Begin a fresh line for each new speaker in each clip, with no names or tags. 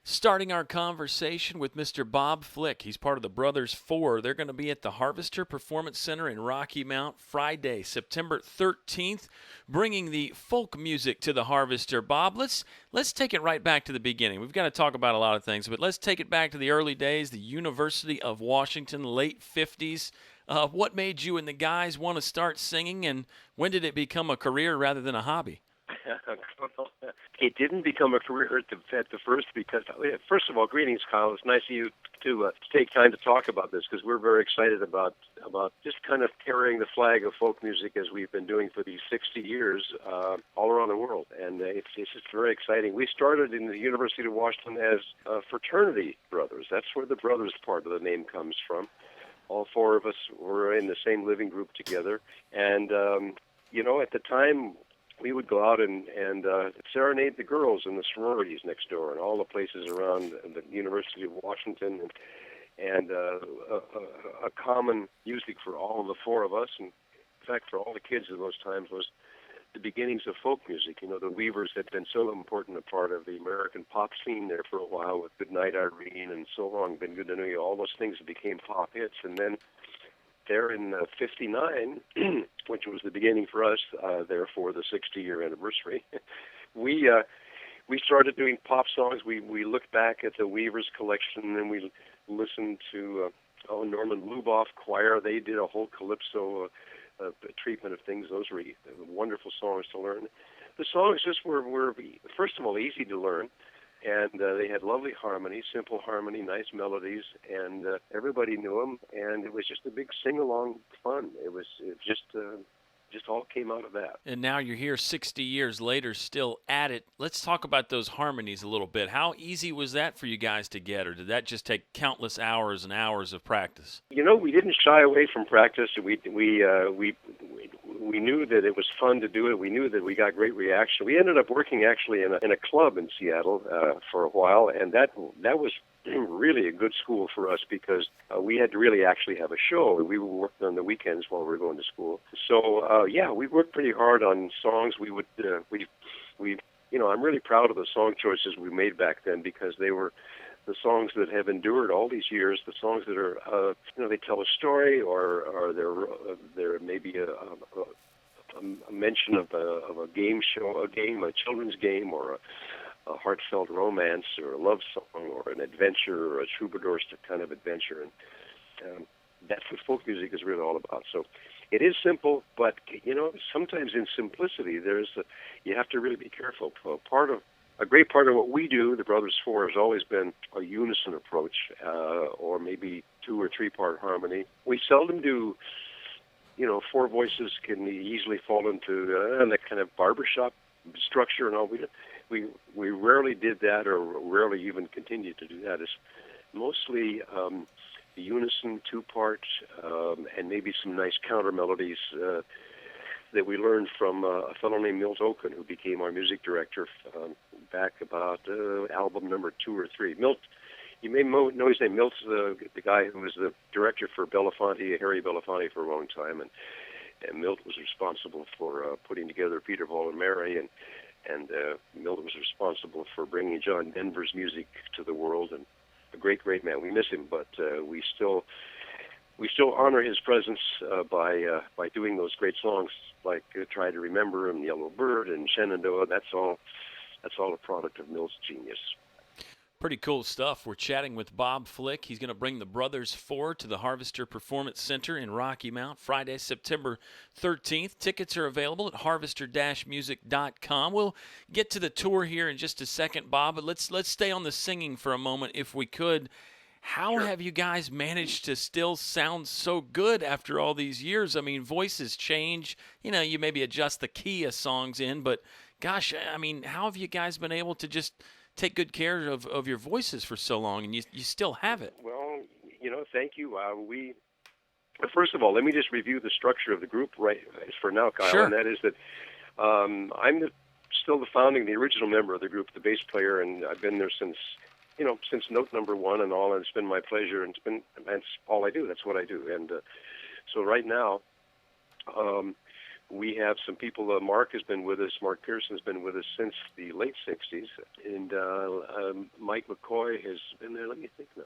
Starting our conversation with Mr. Bob Flick. He's part of the Brothers Four. They're going to be at the Harvester Performance Center in Rocky Mount Friday, September 13th, bringing the folk music to the Harvester. Bob, let's take it right back to the beginning. We've got to talk about a lot of things, but let's take it back to the early days, the University of Washington, late 50s. What made you and the guys want to start singing, and when did it become a career rather than a hobby?
It didn't become a career at the first because, first of all, greetings, Kyle. It's nice of you to take time to talk about this because we're very excited about just kind of carrying the flag of folk music as we've been doing for these 60 years all around the world. And it's just very exciting. We started in the University of Washington as fraternity brothers. That's where the brothers part of the name comes from. All four of us were in the same living group together. And, at the time, we would go out and serenade the girls in the sororities next door and all the places around the University of Washington, and a common music for all of the four of us, and in fact for all the kids of those times, was the beginnings of folk music. The Weavers had been so important a part of the American pop scene there for a while with Goodnight Irene and So Long, Been Good to Know You, all those things that became pop hits. And then there in '59, which was the beginning for us, therefore the 60-year anniversary, we started doing pop songs. We looked back at the Weavers collection, and we listened to Norman Luboff Choir. They did a whole calypso treatment of things. Those were wonderful songs to learn. The songs just were first of all easy to learn. And they had lovely harmony, simple harmony, nice melodies, and everybody knew them. And it was just a big sing-along fun. It just all came out of that.
And now you're here 60 years later, still at it. Let's talk about those harmonies a little bit. How easy was that for you guys to get, or did that just take countless hours and hours of practice?
We didn't shy away from practice. We knew that it was fun to do it. We knew that we got great reaction. We ended up working actually in a club in Seattle for a while, and that was really a good school for us because we had to really actually have a show. We were working on the weekends while we were going to school. So we worked pretty hard on songs. I'm really proud of the song choices we made back then because they were the songs that have endured all these years, the songs that are, they tell a story, or they're maybe a mention of a game show, a children's game, or a heartfelt romance, or a love song, or an adventure, or a troubadour kind of adventure. And that's what folk music is really all about. So it is simple, but, sometimes in simplicity, you have to really be careful. A great part of what we do, the Brothers Four, has always been a unison approach, or maybe 2 or 3 part harmony. We seldom do, 4 voices can easily fall into that kind of barbershop structure and all. We rarely did that, or rarely even continue to do that. It's mostly the unison 2 parts, and maybe some nice counter melodies that we learned from a fellow named Milt Oken, who became our music director back about album number 2 or 3. Milt, you may know his name. Milt's the guy who was the director for Harry Belafonte, for a long time, and Milt was responsible for putting together Peter, Paul, and Mary, and Milt was responsible for bringing John Denver's music to the world, and a great, great man. We miss him, but we still honor his presence by doing those great songs like Try to Remember and Yellow Bird and Shenandoah. That's all a product of Milt's genius.
Pretty cool stuff. We're chatting with Bob Flick. He's going to bring the Brothers Four to the Harvester Performance Center in Rocky Mount Friday, September 13th. Tickets are available at harvester-music.com. We'll get to the tour here in just a second, Bob, but let's stay on the singing for a moment if we could. How have you guys managed to still sound so good after all these years? I mean, voices change. You maybe adjust the key of songs in, but gosh, I mean, how have you guys been able to just take good care of your voices for so long, and you still have it?
Well, thank you. First of all, let me just review the structure of the group right for now, Kyle.
Sure.
And that is that I'm still the original member of the group, the bass player, and I've been there since note number 1 and all, and it's been my pleasure, and that's all I do. That's what I do. And so right now, we have some people. Mark has been with us. Mark Pearson's been with us since the late '60s, and Mike McCoy has been there. Let me think now.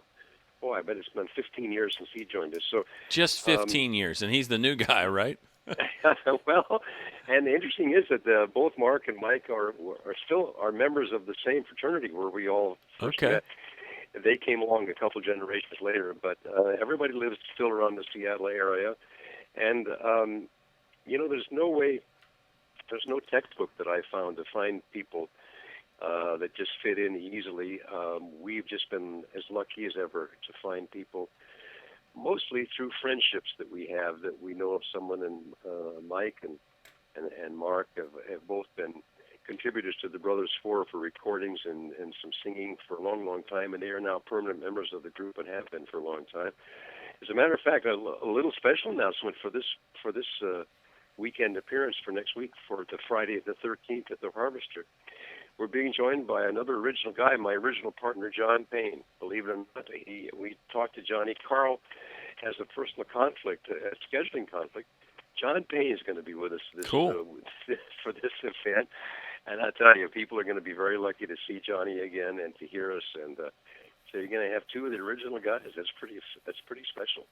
Boy, I bet it's been 15 years since he joined us. So
just 15 years, and he's the new guy, right?
well, and the interesting is that both Mark and Mike are still members of the same fraternity where we all first met. They came along a couple generations later, but everybody lives still around the Seattle area, and there's no textbook that I found to find people that just fit in easily. We've just been as lucky as ever to find people, mostly through friendships that we have, that we know of someone, and Mike and Mark have both been contributors to the Brothers Four for recordings and some singing for a long, long time, and they are now permanent members of the group and have been for a long time. As a matter of fact, a little special announcement for this weekend appearance for next week, for the Friday the 13th at the Harvester. We're being joined by another original guy, my original partner, John Payne. Believe it or not, we talked to Johnny. Carl has a personal conflict, a scheduling conflict. John Payne is going to be with us for this event. And I tell you, people are going to be very lucky to see Johnny again and to hear us. And so you're going to have two of the original guys. That's pretty special.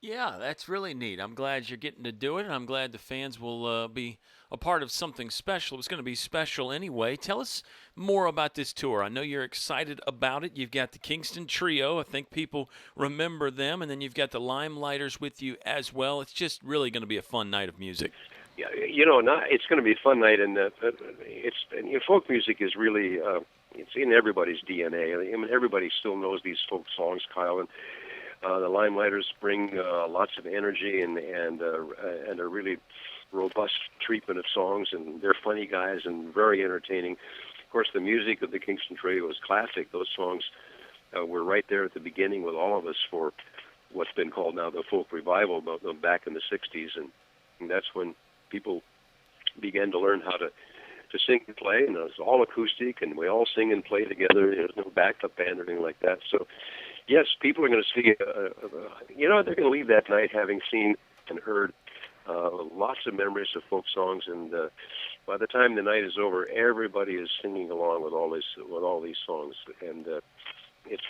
Yeah, that's really neat. I'm glad you're getting to do it, and I'm glad the fans will be a part of something special. It's going to be special anyway. Tell us more about this tour. I know you're excited about it. You've got the Kingston Trio. I think people remember them, and then you've got the Limeliters with you as well. It's just really going to be a fun night of music.
Yeah, it's going to be a fun night, and folk music is really it's in everybody's DNA. I mean, everybody still knows these folk songs, Kyle, and the Limeliters bring lots of energy and a really robust treatment of songs, and they're funny guys and very entertaining. Of course, the music of the Kingston Trio is classic. Those songs were right there at the beginning with all of us for what's been called now the folk revival, back in the '60s, and that's when people began to learn how to sing and play, and it was all acoustic, and we all sing and play together. There's no backup band or anything like that. So, yes, people are going to see, they're going to leave that night having seen and heard lots of memories of folk songs, and by the time the night is over, everybody is singing along with all these songs, and it's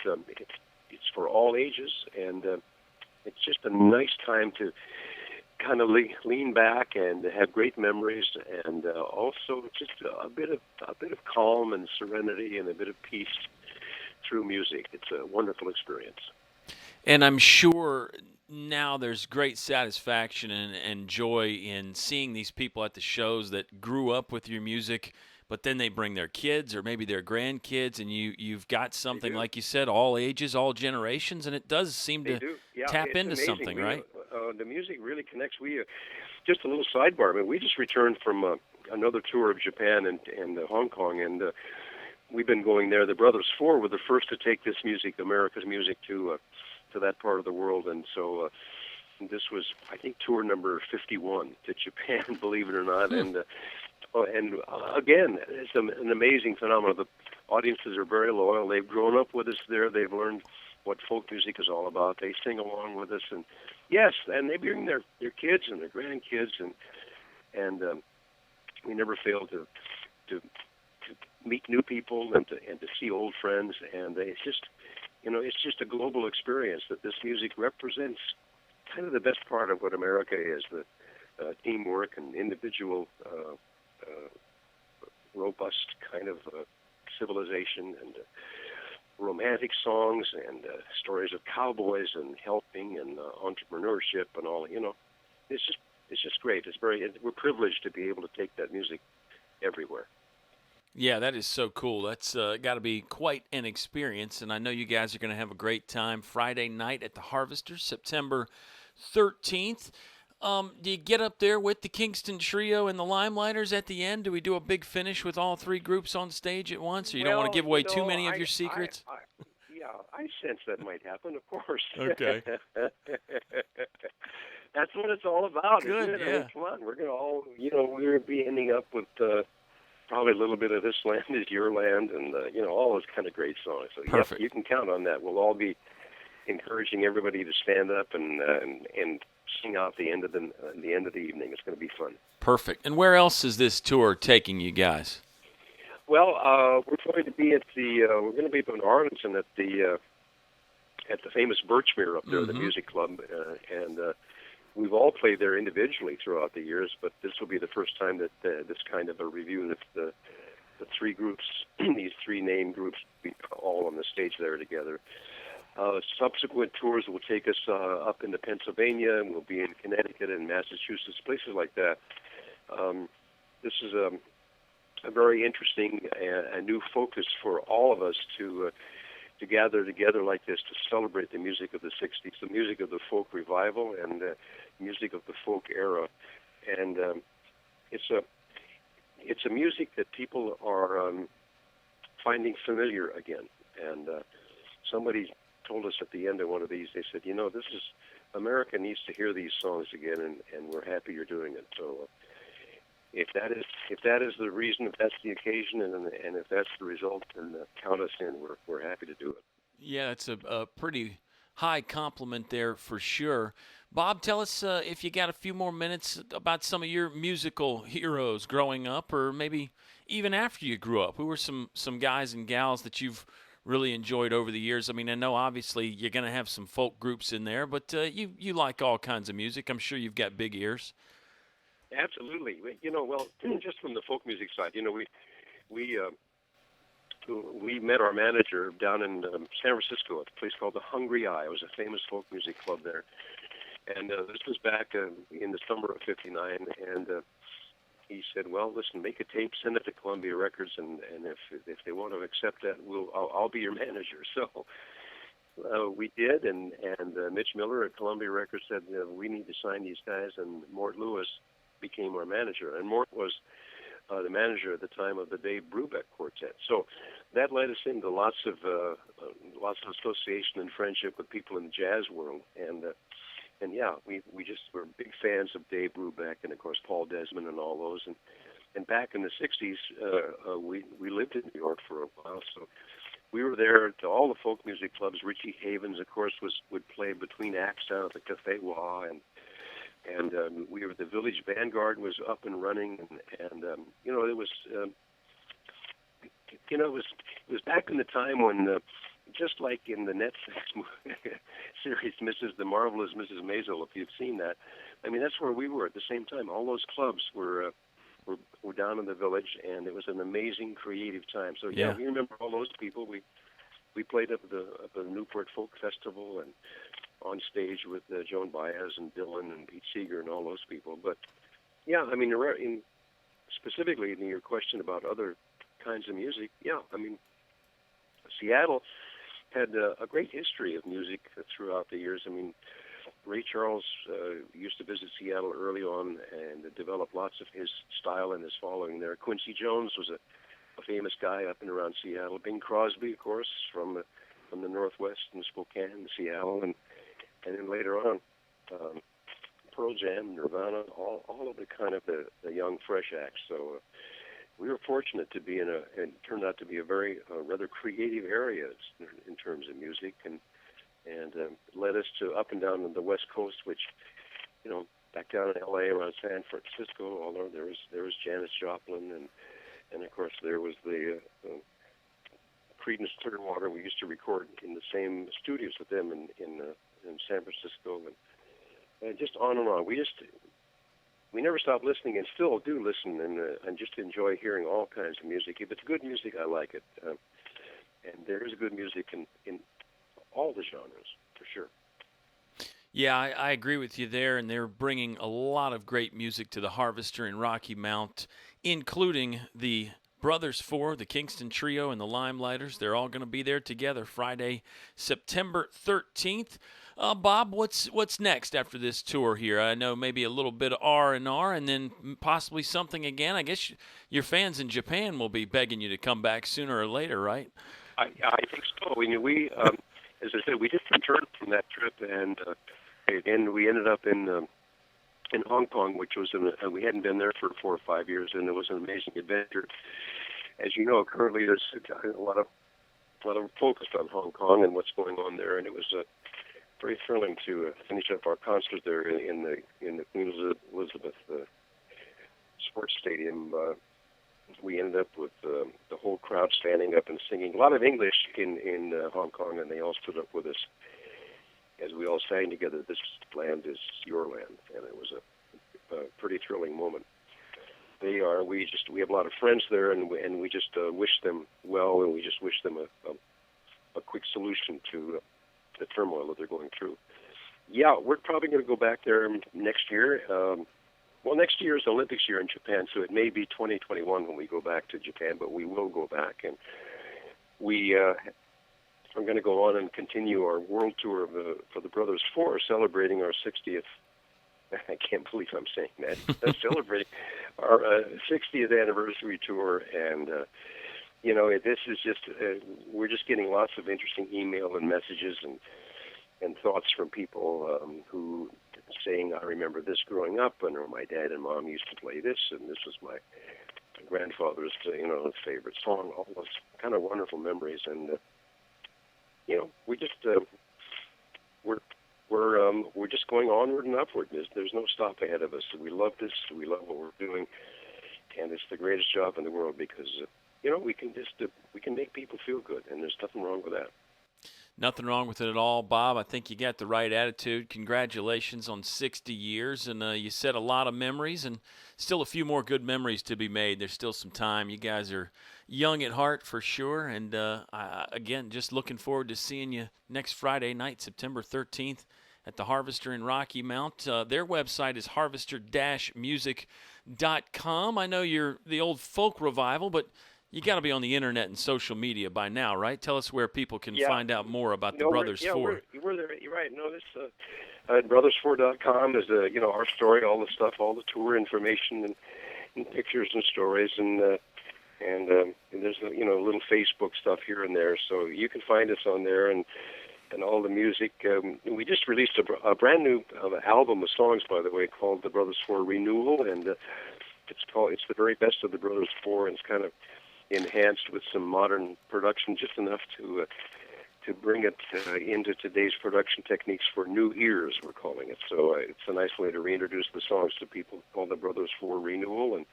for all ages, and it's just a nice time to kind of lean back and have great memories, and also just a bit of calm and serenity and a bit of peace through music. It's a wonderful experience.
And I'm sure now there's great satisfaction and joy in seeing these people at the shows that grew up with your music, but then they bring their kids or maybe their grandkids, and you've got something, like you said, all ages, all generations, and it does seem to tap into
amazing.
Something, right?
The music really connects. Just a little sidebar. I mean, we just returned from another tour of Japan and Hong Kong, and we've been going there. The Brothers Four were the first to take this music, America's music, to that part of the world, and so this was, I think, tour number 51 to Japan, believe it or not. And again, it's an amazing phenomenon. The audiences are very loyal. They've grown up with us there. They've learned what folk music is all about. They sing along with us, and yes, and they bring their kids and their grandkids, and we never fail to meet new people and to see old friends, and it's just a global experience that this music represents. Kind of the best part of what America is, the teamwork and individual robust kind of civilization, and romantic songs, and stories of cowboys and helping and entrepreneurship and all. It's just great. We're privileged to be able to take that music everywhere.
Yeah, that is so cool. That's got to be quite an experience, and I know you guys are going to have a great time Friday night at the Harvester, September 13th. Do you get up there with the Kingston Trio and the Limeliters at the end? Do we do a big finish with all three groups on stage at once, or you don't want to give away too many of your secrets?
I sense that might happen, of course.
Okay.
That's what it's all about,
Good,
isn't it?
yeah.
I mean, come on, we're going to all, we're going to be ending up with probably a little bit of This Land Is Your Land, and, all those kind of great songs. So,
Perfect.
Yes, you can count on that. We'll all be encouraging everybody to stand up and sing out the end of the evening. It's going to be fun.
Perfect. And where else is this tour taking you guys?
Well, we're going to be we're going to be up in Arlington at the famous Birchmere up there, the music club, and we've all played there individually throughout the years, but this will be the first time that this kind of a review, the three groups, these three named groups, will be all on the stage there together. Subsequent tours will take us up into Pennsylvania, and we'll be in Connecticut and Massachusetts, places like that. This is a very interesting and new focus for all of us to gather together like this to celebrate the music of the 60s, the music of the folk revival and the music of the folk era. And it's a music that people are finding familiar again. And somebody told us at the end of one of these, they said, America needs to hear these songs again, and we're happy you're doing it. So if that is the reason, if that's the occasion, and if that's the result, then count us in. We're happy to do it.
Yeah, it's a pretty high compliment there for sure. Bob, tell us if you got a few more minutes about some of your musical heroes growing up, or maybe even after you grew up. Who were some guys and gals that you've really enjoyed over the years? I mean, I know obviously you're going to have some folk groups in there, but you like all kinds of music. I'm sure you've got big ears.
Absolutely. Well, just from the folk music side, we met our manager down in San Francisco at a place called the Hungry Eye. It was a famous folk music club there. And this was back in the summer of '59, and he said, "Well, listen, make a tape, send it to Columbia Records, and if they want to accept that, I'll be your manager." So we did, and Mitch Miller at Columbia Records said, "We need to sign these guys," and Mort Lewis became our manager, and Mort was the manager at the time of the Dave Brubeck Quartet. So that led us into lots of association and friendship with people in the jazz world, and yeah, we just were big fans of Dave Brubeck and of course Paul Desmond and all those, and back in the '60s we lived in New York for a while, so we were there to all the folk music clubs. Richie Havens, of course, would play between acts down at the Café Wa, and we were the Village Vanguard was up and running, and it was back in the time when just like in the Netflix series the Marvelous Mrs. Maisel, if you've seen that, I mean that's where we were at the same time. All those clubs were down in the Village, and it was an amazing creative time. So yeah. We remember all those people. We played up at the Newport Folk Festival and on stage with Joan Baez and Dylan and Pete Seeger and all those people. But yeah, I mean, specifically in your question about other kinds of music, yeah, I mean, Seattle had a great history of music throughout the years. I mean, Ray Charles used to visit Seattle early on and developed lots of his style and his following there. Quincy Jones was a famous guy up and around Seattle. Bing Crosby, of course, from the Northwest in Spokane and Seattle, and then later on, Pearl Jam, Nirvana, all of the kind of the young, fresh acts. So we were fortunate to be it turned out to be a very rather creative area in terms of music, and led us to up and down on the West Coast, which, back down in L.A. around San Francisco, although there was Janis Joplin, and of course there was the Creedence Clearwater. We used to record in the same studios with them in San Francisco, and just on and on. We never stopped listening, and still do listen, and just enjoy hearing all kinds of music. If it's good music, I like it, and there is good music in all the genres, for sure.
Yeah, I agree with you there, and they're bringing a lot of great music to the Harvester in Rocky Mount, including the Brothers Four, the Kingston Trio, and the Limeliters. They're all going to be there together Friday, September 13th. Bob, what's next after this tour here? I know maybe a little bit of R&R, and then possibly something again. I guess your fans in Japan will be begging you to come back sooner or later, right?
I think so. We as I said, we just returned from that trip, and we ended up in Hong Kong, which was we hadn't been there for 4 or 5 years, and it was an amazing adventure. As you know, currently there's a lot of focused on Hong Kong and what's going on there, and it was very thrilling to finish up our concert there in the Queen Elizabeth Sports Stadium. We ended up with the whole crowd standing up and singing. A lot of English in Hong Kong, and they all stood up with us as we all sang together, "This land is your land," and it was a pretty thrilling moment. We have a lot of friends there, and we just wish them well, and we just wish them a quick solution to the turmoil that they're going through. Yeah, we're probably going to go back there next year. Next year is the Olympics year in Japan, so it may be 2021 when we go back to Japan, but we will go back, and we are going to go on and continue our world tour for the Brothers Four, celebrating our 60th. I can't believe I'm saying that. Celebrating our 60th anniversary tour, and this is just we're just getting lots of interesting email and messages and thoughts from people who saying, "I remember this growing up, and my dad and mom used to play this, and this was my grandfather's favorite song." All those kind of wonderful memories, and we just we're just going onward and upward. There's no stop ahead of us. We love this. We love what we're doing, and it's the greatest job in the world because we can make people feel good, and there's nothing wrong with that.
Nothing wrong with it at all, Bob. I think you got the right attitude. Congratulations on 60 years, and you set a lot of memories, and still a few more good memories to be made. There's still some time. You guys are young at heart for sure, and again, just looking forward to seeing you next Friday night, September 13th, at the Harvester in Rocky Mount. Their website is harvester-music.com. I know you're the old folk revival, but you got to be on the internet and social media by now, right? Tell us where people can find out more about the Brothers Four.
We're there. You're right. No, this brothers4.com is our story, all the stuff, all the tour information and pictures and stories, and there's a little Facebook stuff here and there, so you can find us on there and all the music. We just released a brand new album of songs, by the way, called The Brothers Four Renewal, and it's the very best of the Brothers Four, and it's kind of enhanced with some modern production, just enough to bring it into today's production techniques for new ears, we're calling it. So it's a nice way to reintroduce the songs to people, called The Brothers Four Renewal, and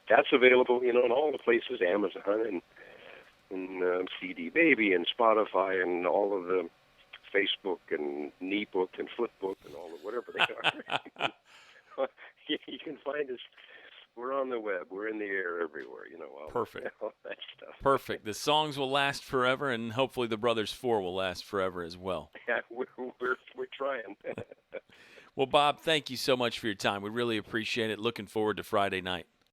that's available, in all the places, Amazon and CD Baby and Spotify and all of the Facebook and Kneebook and Flipbook and all of whatever they are. You can find us. We're on the web. We're in the air everywhere.
Perfect.
All that stuff.
Perfect. The songs will last forever, and hopefully the Brothers Four will last forever as well.
Yeah, we're trying.
Well, Bob, thank you so much for your time. We really appreciate it. Looking forward to Friday night.